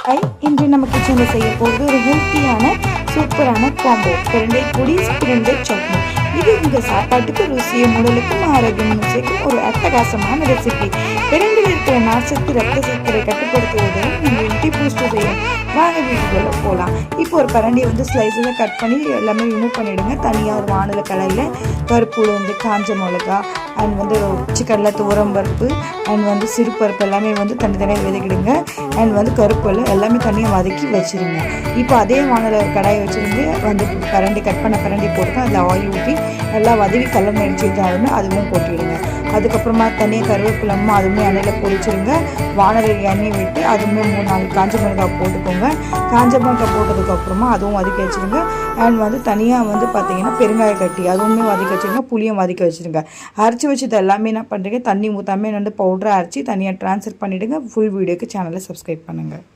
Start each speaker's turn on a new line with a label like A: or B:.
A: Hi, இன்று நம்ம கிச்சனில் செய்ய போகிறது ஒரு ஹெல்த்தியான சூப்பரான காம்போ பிரண்டை பொடி பிரண்டை சட்னி. இது உங்கள் சாப்பாட்டுக்கு ருசியும் உடலுக்கும் ஆரோக்கியமும் சேர்க்கும் ஒரு அட்டகாசமான ரெசிபி. பிரண்டில் இருக்கிற நார்ச்சத்து ரத்த சர்க்கரை கட்டுப்படுத்துவதையும் நீங்கள் இன்டி பூஸ்ட் செய்யும். வாங்க வீட்டுக்குள்ள போகலாம். இப்போ ஒரு பரண்டியை ஸ்லைஸாக கட் பண்ணி எல்லாமே ரிமூவ் பண்ணிவிடுங்க. தனியாக ஒரு வானல கலையில் கருப்பு உளுந்து, காஞ்ச மிளகா அண்ட் சிக்கன்ல துவரம் பருப்பு அண்ட் சிறுபருப்பு எல்லாமே தனித்தனியாக விதைக்கிடுங்க. அண்ட் கருப்பு எல்லாமே தனியாக வதக்கி வச்சுருங்க. இப்போ அதே வானல கடாயை வச்சுருந்து பரண்டி கட் பண்ண பரண்டி போட்டு அதில் ஆயில் ஊற்றி நல்லா வதக்கி கலர் நடிச்சுட்டாலுமே அதுவும் போட்டுவிடுங்க. அதுக்கப்புறமா தனியாக கருவேப்பிலம்மா அதுவுமே எண்ணெயில் பொரிச்சிருங்க. வானல எண்ணெய் விட்டு அதுவுமே 3-4 காஞ்ச மிளகாய் போட்டுக்கோங்க. காஞ்ச மிளகாய் போட்டதுக்கப்புறமா அதுவும் வதக்கி வச்சுருங்க. அண்ட் தனியாக பார்த்தீங்கன்னா பெருங்காய கட்டி அதுவுமே வதக்கி வச்சுருங்க. புளியும் வதக்கி வச்சுருங்க. அரைச்சி வச்சது எல்லாமே என்ன பண்ணுறீங்க, தண்ணி ஊற்றாமே பவுடரை அரைச்சி தனியாக ட்ரான்ஸ்ஃபர் பண்ணிவிடுங்க. ஃபுல் வீடியோக்கு சேனலை சப்ஸ்கிரைப் பண்ணுங்கள்.